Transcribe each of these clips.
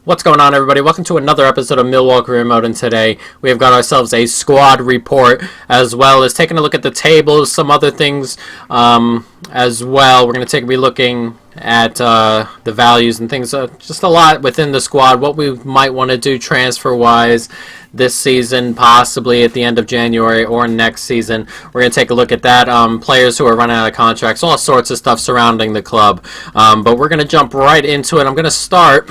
What's going on, everybody? Welcome to another episode of Millwall Career Mode, and today we have got ourselves a squad report, as well as taking a look at the tables, some other things as well. We're going to be looking at the values and things, just a lot within the squad, what we might want to do transfer-wise this season, possibly at the end of January or next season. We're going to take a look at that, players who are running out of contracts, all sorts of stuff surrounding the club. But we're going to jump right into it. I'm going to start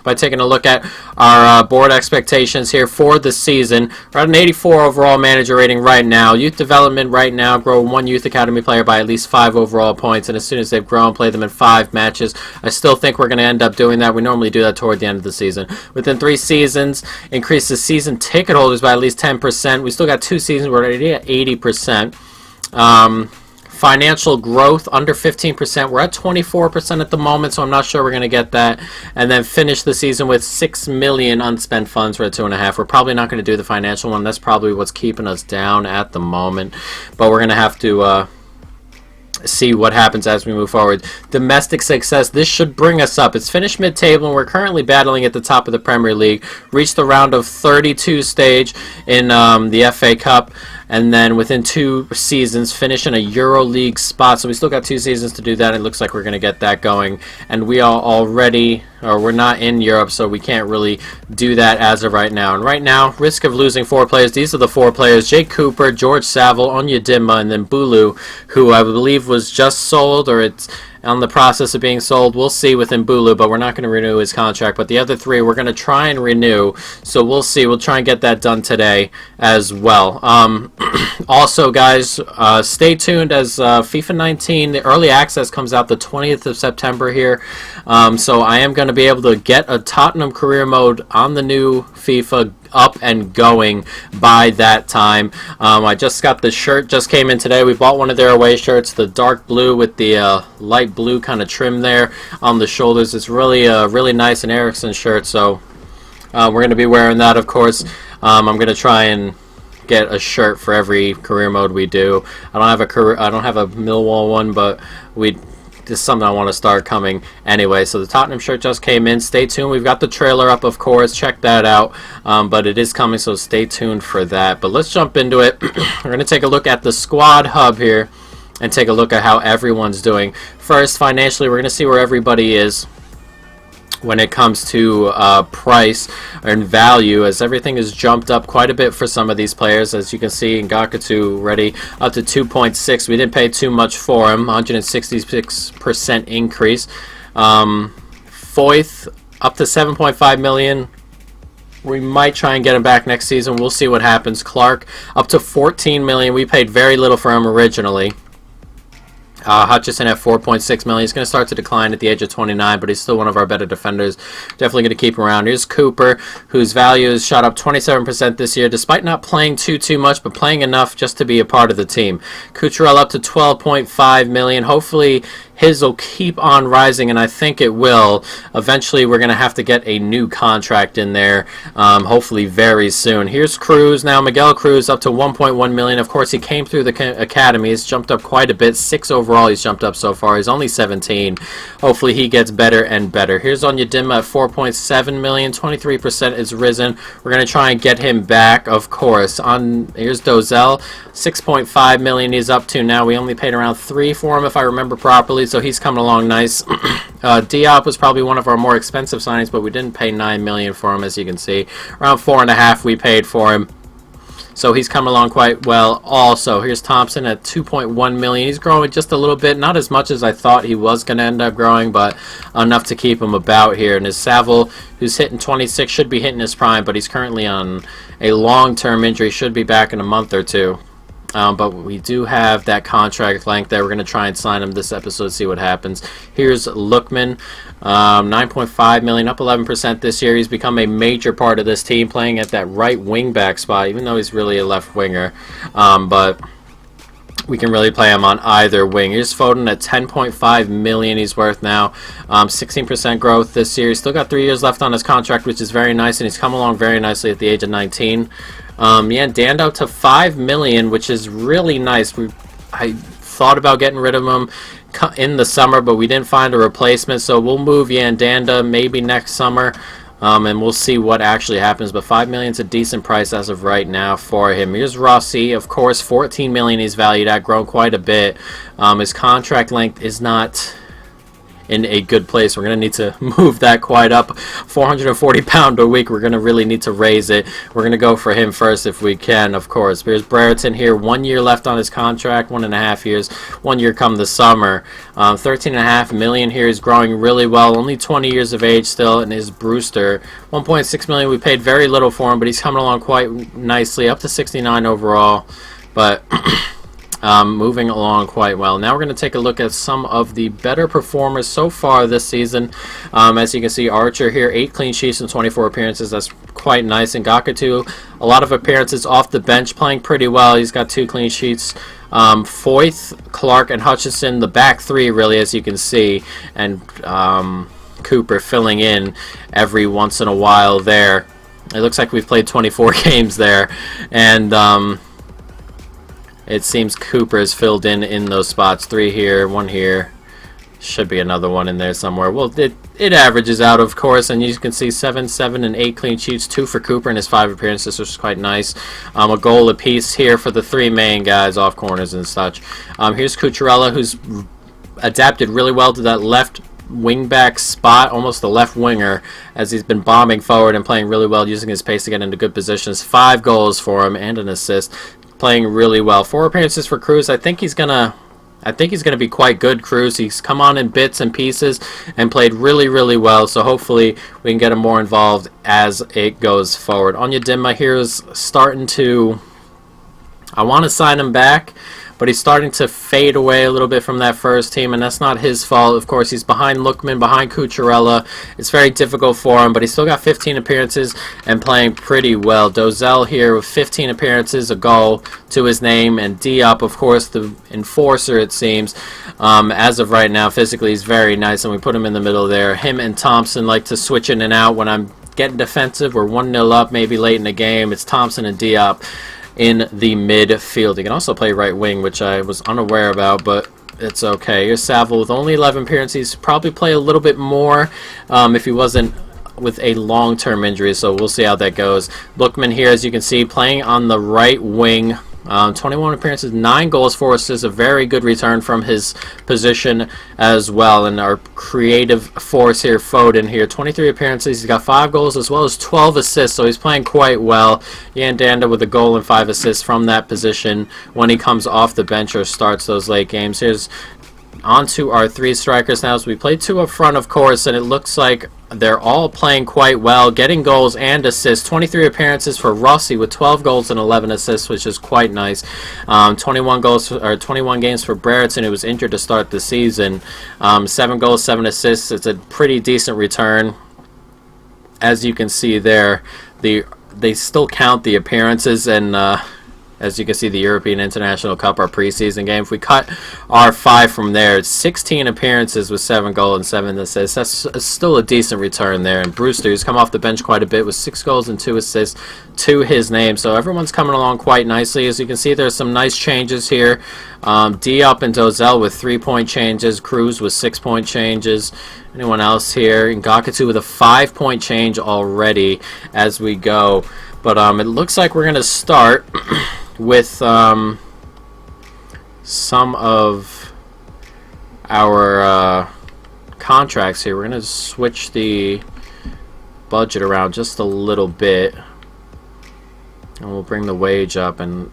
by taking a look at our board expectations here for the season. We're at an 84 overall manager rating right now. Youth development right now, grow one youth academy player by at least 5 overall points, and as soon as they've grown, play them in 5 matches. I still think we're going to end up doing that. We normally do that toward the end of the season. Within 3 seasons, increase the season ticket holders by at least 10%. We still got 2 seasons. We're already at 80%. Financial growth under 15%. We're at 24% at the moment, so I'm not sure we're going to get that. And then finish the season with 6 million unspent funds. We're at 2.5. We're probably not going to do the financial one. That's probably what's keeping us down at the moment. But we're going to have to see what happens as we move forward. Domestic success. This should bring us up. It's finished mid-table, and we're currently battling at the top of the Premier League. Reached the round of 32 stage in the FA Cup. And then within 2 seasons, finish in a Euro League spot. So we still got 2 seasons to do that. It looks like we're going to get that going. And we are already, or we're not in Europe, so we can't really do that as of right now. And right now, risk of losing 4 players. These are the 4 players: Jake Cooper, George Saville, Onyedinma, and then Bulu, who I believe was just sold, or it's on the process of being sold. We'll see with Mbulu, but we're not going to renew his contract. But the other 3 we're going to try and renew, so we'll see. We'll try and get that done today as well. Also, guys, stay tuned as FIFA 19, the early access, comes out the 20th of September here. So I am going to be able to get a Tottenham career mode on the new FIFA up and going by that time. I just got the shirt, just came in today. We bought one of their away shirts, the dark blue with the light blue kind of trim there on the shoulders. It's really really nice, an Ericsson shirt, so we're going to be wearing that, of course. I'm going to try and get a shirt for every career mode we do. I don't have a Millwall one, but this is something I want to start coming anyway. So the Tottenham shirt just came in. Stay tuned. We've got the trailer up, of course. Check that out. But it is coming, so stay tuned for that. But let's jump into it. We're going to take a look at the squad hub here and take a look at how everyone's doing. First, financially, we're going to see where everybody is when it comes to price and value, as everything has jumped up quite a bit for some of these players. As you can see, Ngakatu already up to 2.6. We didn't pay too much for him, 166% increase. Foyth up to 7.5 million. We might try and get him back next season. We'll see what happens. Clark up to 14 million. We paid very little for him originally. Hutchison at 4.6 million. He's going to start to decline at the age of 29, but he's still one of our better defenders. Definitely going to keep him around. Here's Cooper, whose value has shot up 27% this year, despite not playing too much, but playing enough just to be a part of the team. Cucurella up to 12.5 million. Hopefully his will keep on rising, and I think it will. Eventually, we're going to have to get a new contract in there, hopefully very soon. Here's Cruz now. Miguel Cruz up to 1.1 million. Of course, he came through the academy. He's jumped up quite a bit. 6 overall he's jumped up so far. He's only 17. Hopefully, he gets better and better. Here's Onyedinma at 4.7 million. 23% is risen. We're going to try and get him back, of course. Here's Dozell. 6.5 million he's up to now. We only paid around 3 for him, if I remember properly, so he's coming along nice. Diop was probably one of our more expensive signings, but we didn't pay 9 million for him, as you can see. Around 4.5 we paid for him, so he's coming along quite well. Also, here's Thompson at 2.1 million. He's growing just a little bit, not as much as I thought he was going to end up growing, but enough to keep him about here. And his Saville, who's hitting 26, should be hitting his prime, but he's currently on a long-term injury. Should be back in a month or 2. But we do have that contract length there. We're going to try and sign him this episode, see what happens. Here's Lookman, 9.5 million, up 11% this year. He's become a major part of this team, playing at that right wing back spot, even though he's really a left winger. But we can really play him on either wing. Here's Foden at 10.5 million he's worth now. 16% growth this year. He's still got 3 years left on his contract, which is very nice, and he's come along very nicely at the age of 19. Yeah, Dando to 5 million, which is really nice. I thought about getting rid of him in the summer, but we didn't find a replacement, so we'll move Yandanda maybe next summer. And we'll see what actually happens. But $5 million is a decent price as of right now for him. Here's Rossi, of course, $14 million he's valued at, grown quite a bit. His contract length is not in a good place. We're going to need to move that quite up. 440 pound a week. We're going to really need to raise it. We're going to go for him first if we can, of course. Here's Brereton here. 1 year left on his contract. 1.5 years. 1 year come the summer. 13.5 million here. He's growing really well. Only 20 years of age still. And his Brewster. 1.6 million. We paid very little for him, but he's coming along quite nicely. Up to 69 overall. But moving along quite well. Now we're going to take a look at some of the better performers so far this season. As you can see, Archer here, 8 clean sheets and 24 appearances. That's quite nice. And Gakatu, a lot of appearances off the bench, playing pretty well. He's got 2 clean sheets. Foyth, Clark, and Hutchinson, the back 3 really, as you can see. And Cooper filling in every once in a while there. It looks like we've played 24 games there. And it seems Cooper is filled in those spots. 3 here, 1 here. Should be another one in there somewhere. Well, it averages out, of course, and you can see 7, 7, and 8 clean sheets. 2 for Cooper in his 5 appearances, which is quite nice. A goal apiece here for the 3 main guys off corners and such. Here's Cucurella, who's adapted really well to that left wingback spot, almost the left winger, as he's been bombing forward and playing really well, using his pace to get into good positions. 5 goals for him and an assist. Playing really well. 4 appearances for Cruz. I think he's gonna be quite good, Cruz. He's come on in bits and pieces and played really, really well. So hopefully we can get him more involved as it goes forward. Onyedinma here is starting to. I want to sign him back, but he's starting to fade away a little bit from that first team, and that's not his fault. Of course, he's behind Lookman, behind Cucurella. It's very difficult for him, but he's still got 15 appearances and playing pretty well. Dozell here with 15 appearances, a goal to his name, and Diop, of course, the enforcer, it seems. As of right now, physically, he's very nice, and we put him in the middle there. Him and Thompson like to switch in and out when I'm getting defensive. We're 1-0 up, maybe late in the game. It's Thompson and Diop in the midfield. He can also play right wing, which I was unaware about, but it's okay. Here's Saville with only 11 appearances. Probably play a little bit more if he wasn't with a long-term injury, so we'll see how that goes. Lookman here, as you can see, playing on the right wing. 21 appearances, 9 goals, 4 assists, a very good return from his position as well. And our creative force here, Foden here, 23 appearances, he's got 5 goals as well as 12 assists, so he's playing quite well. Yandanda with a goal and 5 assists from that position when he comes off the bench or starts those late games. Here's on to our 3 strikers now. So we played 2 up front, of course, and it looks like they're all playing quite well, getting goals and assists. 23 appearances for Rossi with 12 goals and 11 assists, which is quite nice. 21 games for Brereton, who was injured to start the season. 7 goals, 7 assists. It's a pretty decent return. As you can see there, they still count the appearances, and as you can see, the European International Cup, our preseason game. If we cut our 5 from there, it's 16 appearances with 7 goals and 7 assists. That's still a decent return there. And Brewster, who's come off the bench quite a bit with 6 goals and 2 assists to his name. So everyone's coming along quite nicely. As you can see, there's some nice changes here. Diop and Dozell with 3-point changes. Cruz with 6-point changes. Anyone else here? And Gakatu with a 5-point change already as we go. But it looks like we're going to start with some of our contracts here. We're going to switch the budget around just a little bit, and we'll bring the wage up, and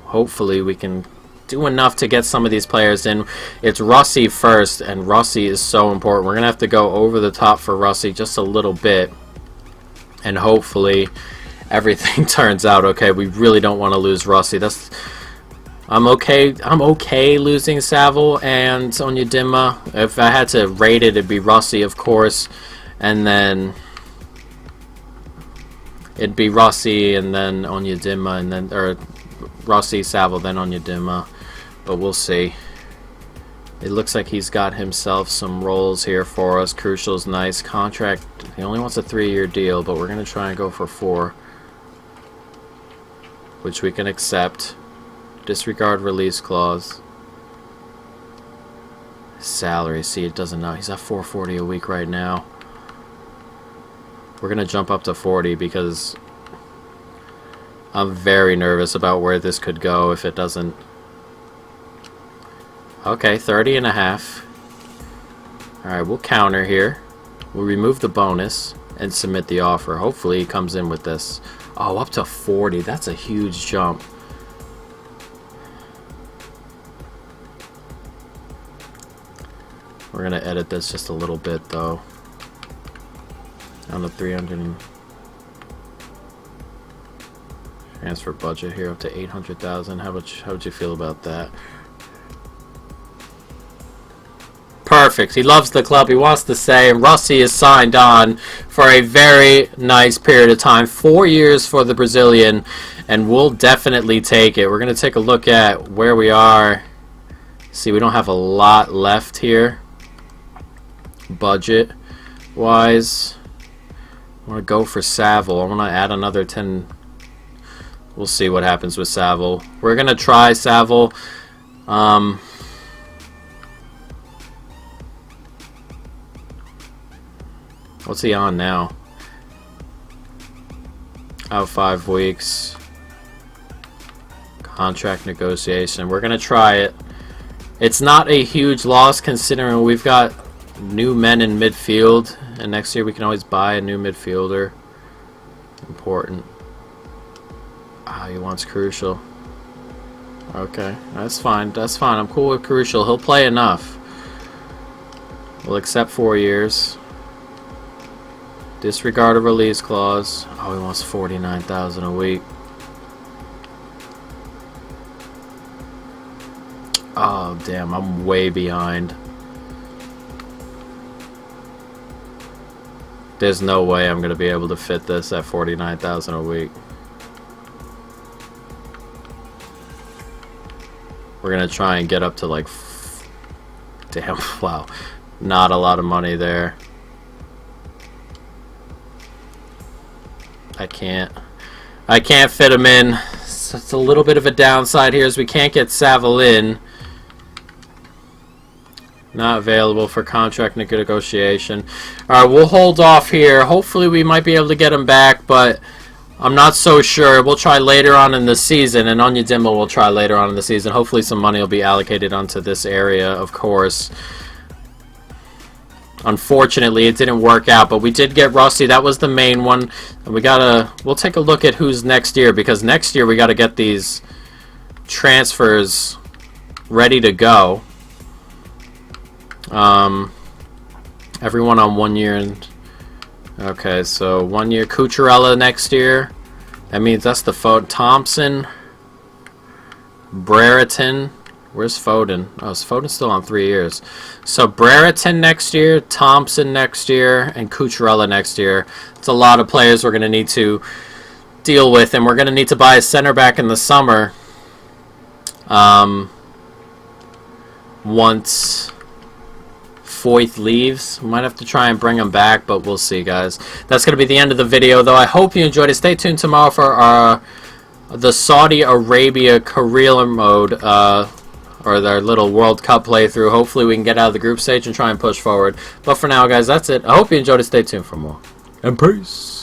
hopefully we can do enough to get some of these players in. It's Rossi first, and Rossi is so important. We're going to have to go over the top for Rossi just a little bit, and hopefully everything turns out okay. We really don't want to lose Rossi. I'm okay losing Saville and Onyedinma. If I had to rate it, it'd be Rossi, of course, and then it'd be Rossi and then Onyedinma, and then or Rossi, Saville, then Onyedinma. But we'll see. It looks like he's got himself some roles here for us. Crucial's nice contract. He only wants a 3-year deal, but we're gonna try and go for 4. Which we can accept. Disregard release clause. Salary, see, it doesn't know. He's at $440 a week right now. We're going to jump up to 40 because I'm very nervous about where this could go if it doesn't. Okay, 30.5. Alright, we'll counter here. We'll remove the bonus and submit the offer. Hopefully he comes in with this. Oh, up to 40. That's a huge jump. We're going to edit this just a little bit, though. On the 300. Transfer budget here up to 800,000. How would you feel about that? Perfect. He loves the club. He wants to stay. And Rossi is signed on for a very nice period of time. 4 years for the Brazilian. And we'll definitely take it. We're going to take a look at where we are. See, we don't have a lot left here. Budget-wise. I want to go for Saville. I want to add another 10. We'll see what happens with Saville. We're going to try Saville. What's he on now? Out 5 weeks. Contract negotiation. We're going to try it. It's not a huge loss considering we've got new men in midfield. And next year we can always buy a new midfielder. Important. Ah, he wants Crucial. Okay, that's fine. That's fine. I'm cool with Crucial. He'll play enough. We'll accept 4 years. Disregard a release clause. Oh, he wants 49,000 a week. Oh, damn. I'm way behind. There's no way I'm going to be able to fit this at 49,000 a week. We're going to try and get up to like... Damn, wow. Not a lot of money there. I can't fit him in. So it's a little bit of a downside here as we can't get Saville in. Not available for contract negotiation. Alright, we'll hold off here. Hopefully we might be able to get him back, but I'm not so sure. We'll try later on in the season, and Onyedinma will try later on in the season. Hopefully some money will be allocated onto this area, of course. Unfortunately, it didn't work out, but we did get Rossi. That was the main one. And we'll take a look at who's next year, because next year we gotta get these transfers ready to go. Everyone on 1 year and okay, so 1 year. Cucurella next year. That means that's the Thompson, Brereton. Where's Foden? Oh, is Foden still on 3 years? So Brereton next year, Thompson next year, and Cucurella next year. It's a lot of players we're going to need to deal with, and we're going to need to buy a center back in the summer. Once Foyth leaves, we might have to try and bring him back, but we'll see, guys. That's going to be the end of the video, though. I hope you enjoyed it. Stay tuned tomorrow for the Saudi Arabia career mode, or their little World Cup playthrough. Hopefully we can get out of the group stage and try and push forward. But for now, guys, that's it. I hope you enjoyed it. Stay tuned for more. And peace.